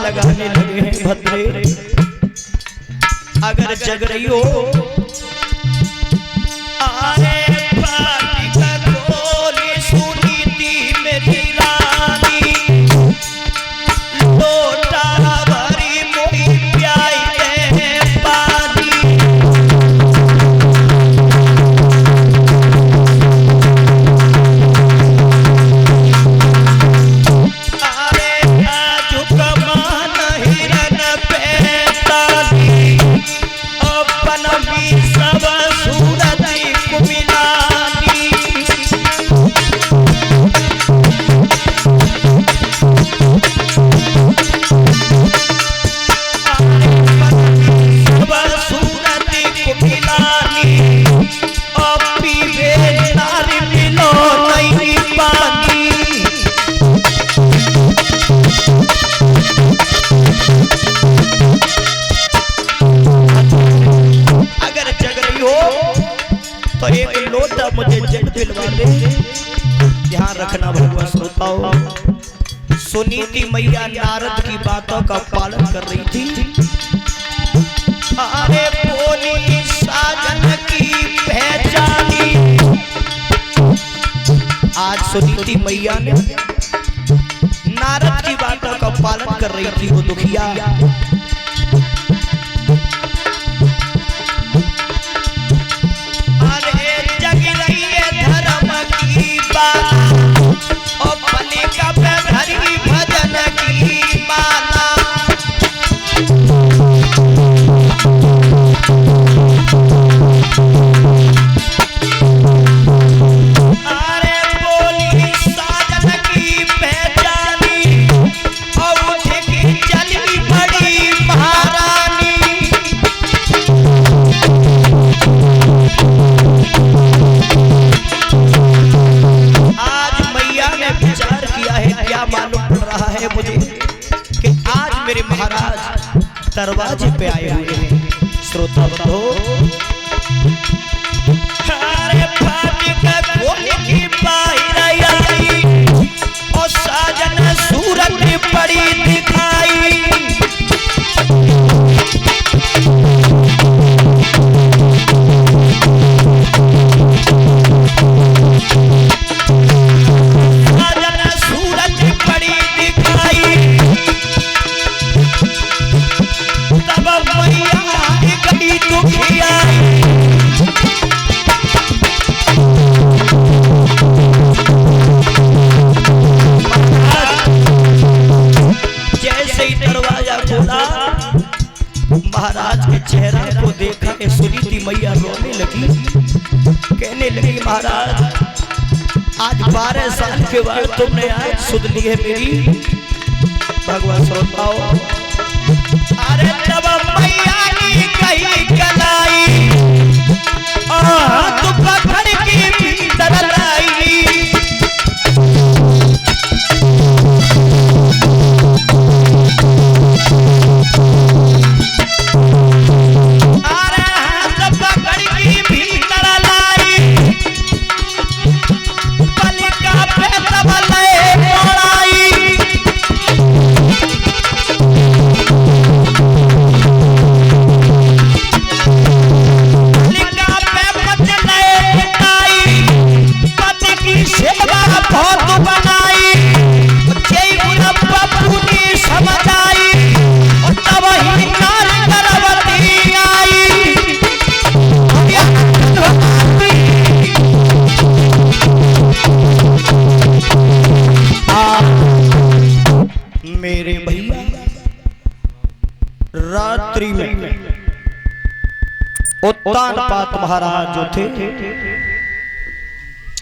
लगाने लगे हैं भद्रे। अगर जग रही हो आरे फाटिका खोली सुनी थी मेरी रानी, लोटा भरी मोई प्याई दे पानी। आरे आज कमान हिरन पे ताली, अपन भी सब सूरत कुमिलानी। सब सूरत कुमिलानी, अपी वे नारी मिलो नहीं पानी। अगर जग रही हो तो एक लोटा मुझे जल पिलवा दे। ध्यान रखना भगवान श्रोताओं, सुनीति मैया नारद की बातों का पालन कर रही थी। अरे बोली साजन की पहचानी। आज सुनीति मैया ने नारद की बातों का पालन कर रही थी। वो दुखिया दरवाजे पे आए हुए हैं। श्रोता बंधो, अरे फाटिका खोली की बाहर आई और साजन सूरत पड़ी दिखाई। साजन सूरत पड़ी दिखाई। तब मैया गई दुखिया, जैसे ही दरवाजा खोला महाराज के चेहरे को देखा के सुनीति मैया रोने लगी। कहने लगी महाराज आज 12 साल के बाद तुमने आज सुध ली है मेरी। भगवान श्रोताओं, अरे तब मैया की कही कलाई हाथ पकड़ के भीतर लाई। अरे हाथ पकड़ के भीतर लाई, पलिका पे तब ले पड़ाई। मेरे भैया रात्रि में उत्तानपाद महाराज जो थे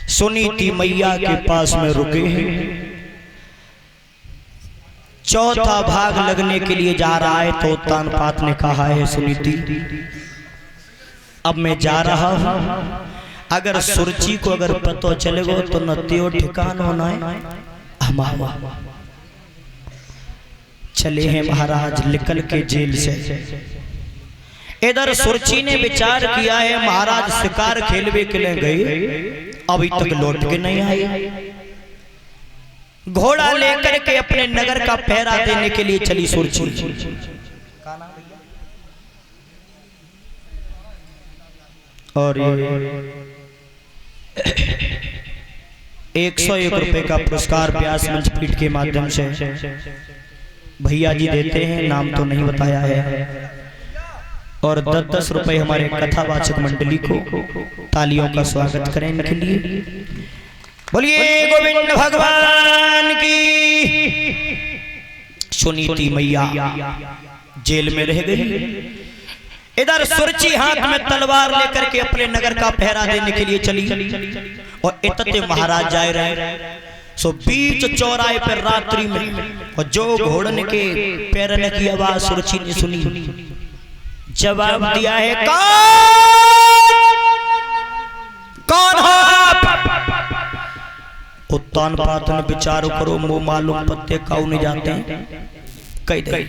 सुनीति मैया के पास में रुके हैं। चौथा भाग लगने के लिए जा रहा है तो उत्तानपाद ने कहा है सुनीति अब मैं जा रहा हूं, अगर सुरची को अगर पता चलेगा तो न त्यो ठिकान होना है हमारा। चले हैं महाराज निकल के जेल से। इधर सुरची ने विचार किया है महाराज शिकार खेलवे के लिए गए, अभी तक लौट के नहीं आए। घोड़ा लेकर के अपने नगर का पहरा देने के लिए चली सुरची। और 101 रुपए का पुरस्कार व्यास मंच पीठ के माध्यम से भैया जी देते हैं, नाम तो नहीं बताया है। और 10-10 रुपए हमारे कथावाचक मंडली को तालियों का स्वागत करें इनके लिए। बोलिए गोविंद भगवान की। सुनीति मैया जेल में रह गई, इधर सुरची हाथ में तलवार लेकर के अपने नगर का पहरा देने के लिए चली। और इतने महाराज जाए रहे सो बीच चौराहे पर रात्रि में, और जो घोड़न के पैरने की आवाज सुरची ने सुनी, जवाब दिया है कौन हो आप? उत्तान पातन विचार करो, मुंह मालूम पत्ते काऊ नहीं जाते कई दे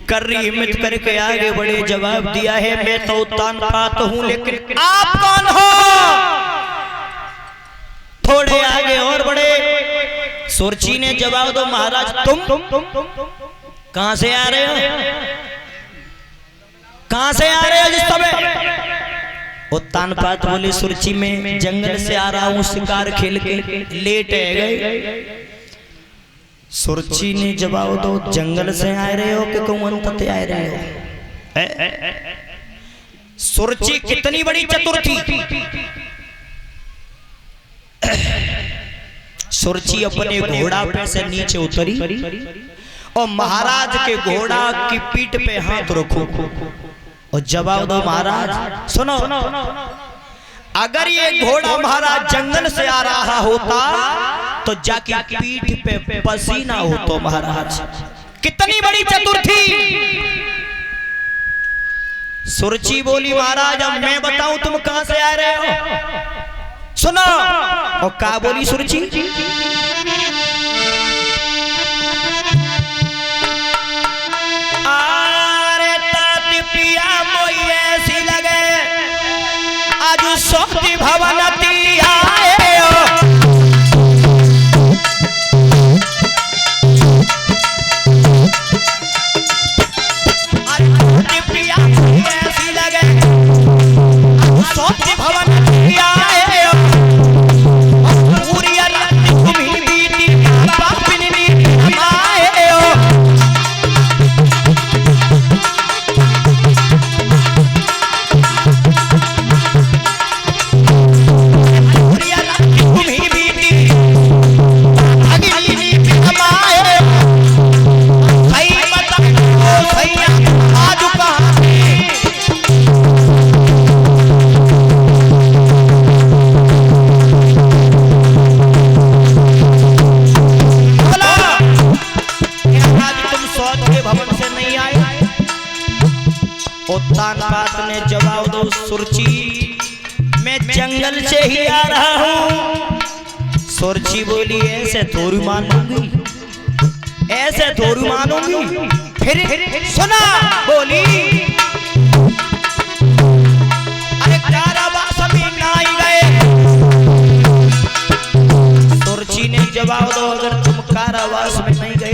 कर रही हिम्मत करके आगे बड़े, जवाब दिया है मैं तो उत्तान पात हूं, लेकिन आप कौन हो? थोड़े आगे और बड़े, सुरची ने जवाब दो महाराज तुम कहां से आ रहे हो? कहां से आ रहे हो जिस समय? उत्तान पात बोले सुरची में जंगल से आ रहा हूं, शिकार खेल के लेट है गए। सुरची ने जवाब दो जंगल से आ रहे हो कि कौन तते आ रहे हो? सुरची कितनी बड़ी चतुर थी। सुरची अपने घोड़ा पे से नीचे उतरी और महाराज के घोड़ा की पीठ पे हाथ रखो और जवाब दो महाराज सुनो, अगर ये घोड़ा महाराज जंगल से आ रहा होता तो जाके पीठ पे पसीना हो तो महाराज। कितनी बड़ी चतुर थी सुरची। बोली महाराज अब मैं बताऊं तुम कहां से आ रहे हो? सुनो। और क्या बोली सुरची? अरे ताती पिया मोई ऐसी लगे आज सोती भवनती आए हो। अरे ताती पिया मोई ऐसी लगे आज सोती भवनती आए हो। पूरी रात तुम्ही बीती पापिनी हमारे हो। उत्तान पात ने जवाब दो सुरची मैं जंगल से ही आ रहा हूं। सुरची बोली ऐसे थोड़ी मानूंगी, ऐसे थोड़ी मानूंगी। फिर सुना बोली अरे कारावास में नहीं गए। सुरची ने जवाब दो अगर तुम कारावास में नहीं गए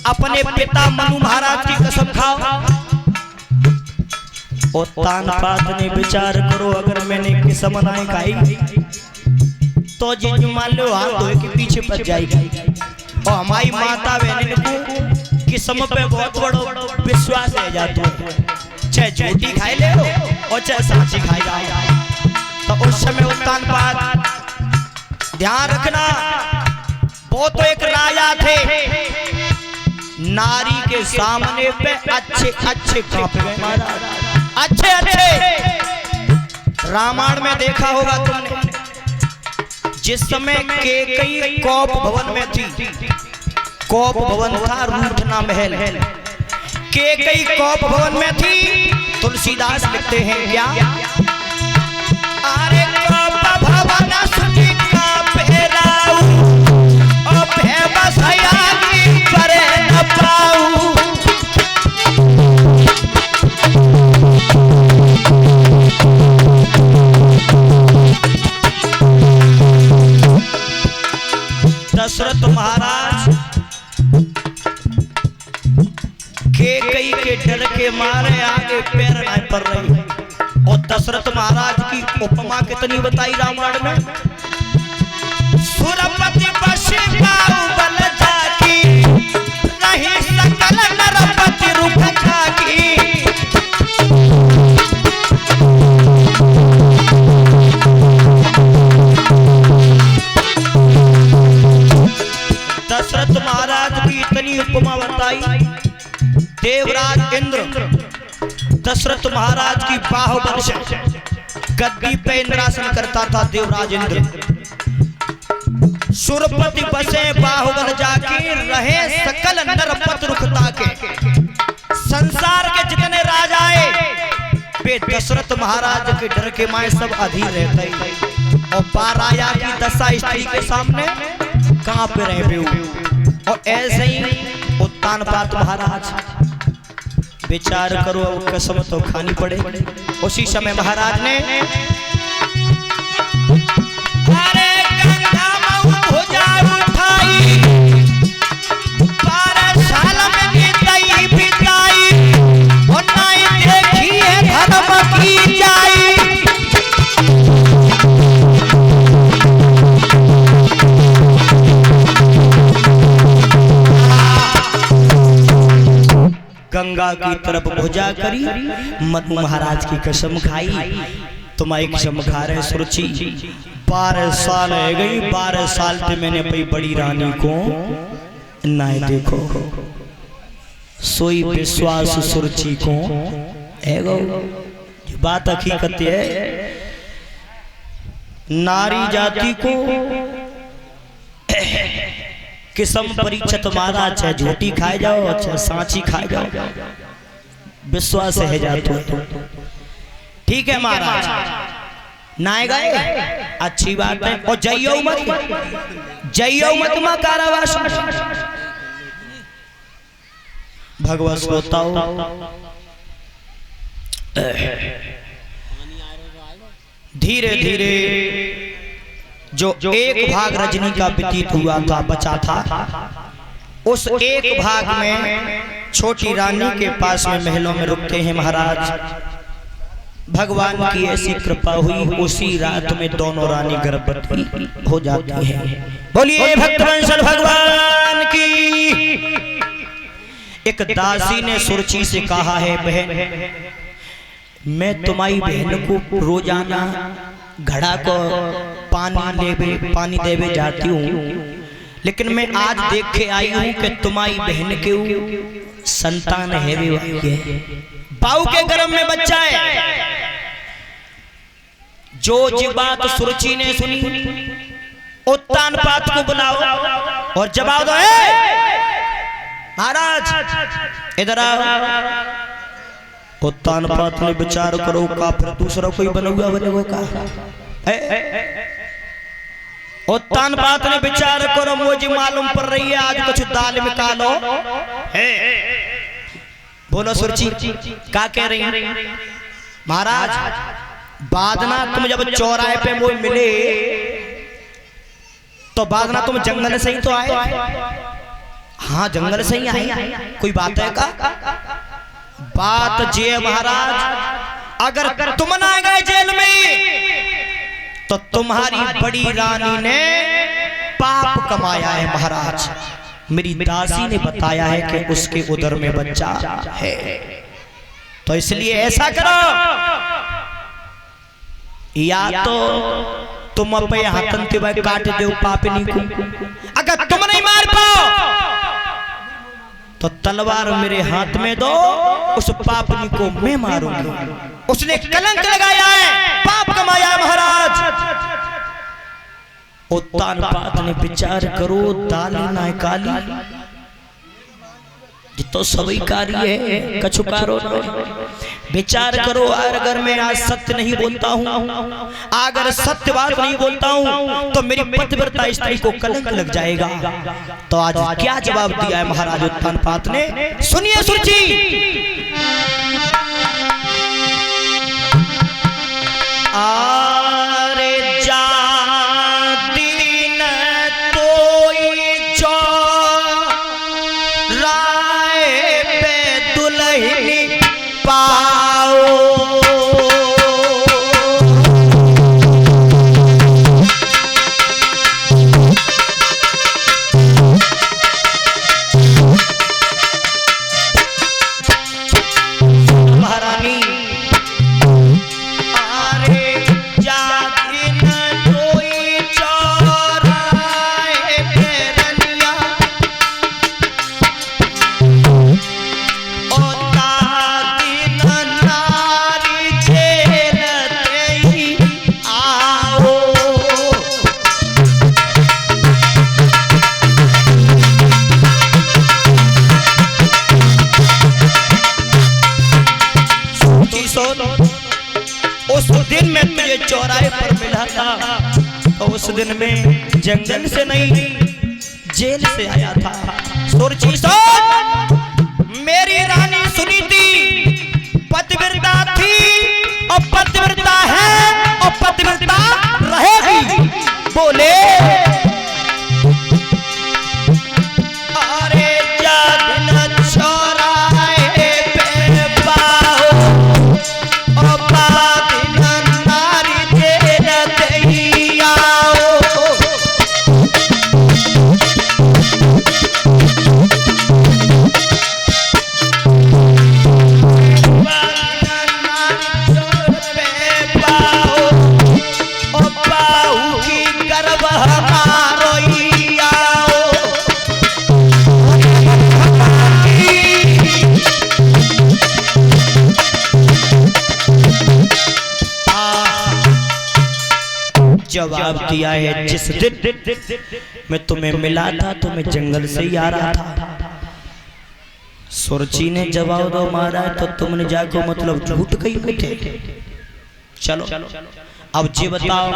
अपने पिता मनु महाराज की कसम खाओ। उत्तान पात ने विचार करो अगर मैंने कसम नहीं खाई तो जिन मान लो हाथ धोए के पीछे पड़ जाएगी। और हमारी माता बहन को किस्म पे बहुत बड़ा विश्वास है जाता है, चाहे झूठी खाई ले और चाहे साची खाई जाओ। तो उस समय उत्तान पाद ध्यान रखना, वो तो एक राजा थे, नारी के सामने पे अच्छे अच्छे कांप गए महाराज, अच्छे अच्छे। रामायण में देखा होगा तुमने, जिस समय कैकेयी कौप भवन में थी, कौप भवन था रूठना महल, कैकेयी कौप भवन में थी, तुलसीदास लिखते हैं क्या, अरे कौप भवन सुखी का पेराऊ ओ भेबस हयागी करे न पाऊ। दशरथ महाराज कैकेयी के डर के मारे आगे पैर नहीं पड़ रही, और दशरथ महाराज की उपमा कितनी बताई रामायण में, सुरपति बसे बाहुबल जाकी नहीं सकल नरपति रूप जाकी। दशरथ महाराज की इतनी उपमा बताई, देवराज इंद्र दशरथ महाराज की बाहुबल से गद्दी पे इंद्रासन करता था देवराज इंद्र, सुरपति बसे बाहुबल जाके रहे सकल नरपत रुखता के। संसार के जितने राजाए वे दशरथ महाराज के डर के माए सब अधीर रहते, और पाराया की दशा स्त्री के सामने कहां पे रहे हुए। और ऐसे ही उत्तान पाद महाराज, विचार करो अब कसम तो खानी पड़े। उसी समय महाराज ने अरे गंगा मऊ भुजा उठाई, 12 साल में बीताई बिताई, और नहीं देखी है धर्म की जाई। गंगा की तरफ भुजा करी, मनु महाराज की कसम खाई, तुम्हारी कसम खा रहे सुरुचि, 12 साल है गई, 12 साल से मैंने अपनी बड़ी रानी को नहीं देखो, सोई विश्वास सुरुचि को एगो बात हकीकत है, नारी जाति को किस्म परीक्षित महाराज, चाहे झूठी खाए जाओ चाहे सांची खाए जाओ, विश्वास है जातो। ठीक है महाराज, नाए गए अच्छी बात है, और जइयो मत मां कारावास। भगवत श्रोताओ, धीरे धीरे जो एक भाग रजनी का व्यतीत हुआ था, बचा था, उस एक भाग में छोटी रानी के पास में महलों में रुकते हैं महाराज। भगवान की ऐसी कृपा हुई, उसी रात में दोनों रानी गर्भवती हो जाती हैं। बोलिए भक्तवंशल भगवान की। एक दासी ने सुरुचि से कहा है, बहन मैं तुम्हारी बहन को रोजाना घड़ा को पानी देवे जाती हूँ, लेकिन मैं आज देख के आई हूँ कि तुम्हारी बहन के संतान है, बाऊ के गर्भ में बच्चा है। जो बात सुरुचि ने सुनी, उत्तान पाद को बुलाओ और जवाब दो। महाराज इधर आओ। उत्तान पाद ने विचार करो का फिर दूसरा कोई बना हुआ बनेगा का। उत्तान पाद ने विचार करो, मुझे मालूम पड़ रही है आज कुछ दाल में कालो है। बोलो सुरुचि क्या कह रही है? महाराज बादना तुम जब चौराहे पे वो मिले तो बादना तुम जंगल से ही तो आए। हाँ जंगल से ही आए, कोई बात है का? बात जे महाराज, अगर तुम ना गए जेल में तो तुम्हारी बड़ी रानी ने पाप कमाया है महाराज। मेरी दासी ने बताया है कि उसके उदर में बच्चा है, तो इसलिए ऐसा करो, या तो तुम अपने हाथन ते भाई काट दो पापनी को, अगर तुम नहीं मार पाओ तो तलवार मेरे हाथ में दो, उस पापनी को मैं मारूंगा। उसने कलंक लगाया है, पाप कमाया महाराज। उत्तान पात ने विचार करो, दाली ना काली तो सभी कारी है, कछुकारो विचार करो। अगर मैं आज सत्य नहीं बोलता हूँ, अगर सत्य बात नहीं बोलता हूँ तो मेरी पतिव्रता स्त्री को कलंक लग जाएगा। तो आज क्या जवाब दिया है महाराज उत्तानपाद ने, सुनिए सुरजी। आरे जा दिन तोई चो राय पे दुल्हनी पाओ, महारानी उस दिन में तुझे चौराहे पर मिला था, तो उस दिन में जंगल से नहीं जेल से आया था। सुरजी सोन, मेरी रानी सुनीति पतिव्रता थी और पतिव्रता है और पतिव्रता रहेगी। बोले अरे जान चौराहे पे पाओ और जवाब दिया है, जिस दिन मैं तुम्हें मिला था तो मैं जंगल से ही आ रहा था। सुरजी ने जवाब दो मारा तो तुमने जाको मतलब झूठ कही बैठे। चलो अब जी बताओ,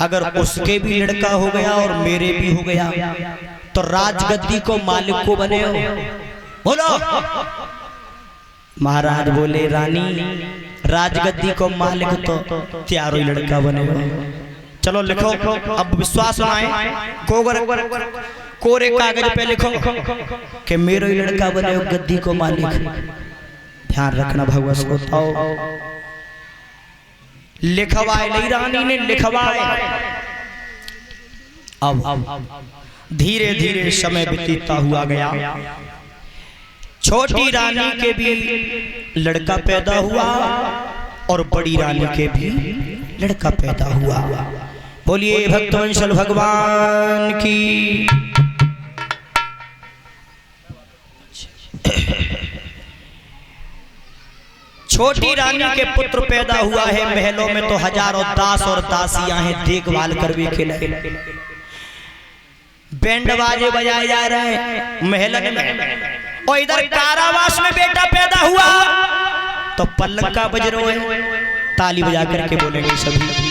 अगर उसके भी लड़का हो गया और मेरे भी हो गया तो राजगद्दी को मालिक को बने हो? बोलो। महाराज बोले रानी राजगद्दी को मालिक तो त्यारो लड़का बने हो। चलो लिखो, अब विश्वास आए, कोरे कागज पे लिखो कि मेरा ही लड़का बने हो गद्दी को मालिक। ध्यान रखना भगवत बताओ, लिखवाए नहीं रानी ने लिखवाए। अब धीरे धीरे समय बीतता हुआ गया, छोटी रानी के भी लड़का पैदा हुआ और बड़ी रानी के भी लड़का पैदा हुआ। बोलिए भक्तवंशल भगवान की। छोटी रानी के पुत्र पैदा हुआ है, महलों में तो हजारों दास और दासियां हैं देखभाल करवे के लिए। बैंड बाजे बजाए जा रहे हैं महलन में, और इधर कारावास में बेटा पैदा हुआ तो पल्लक का बज रहे हैं, ताली बजा करके बोलेंगे सभी।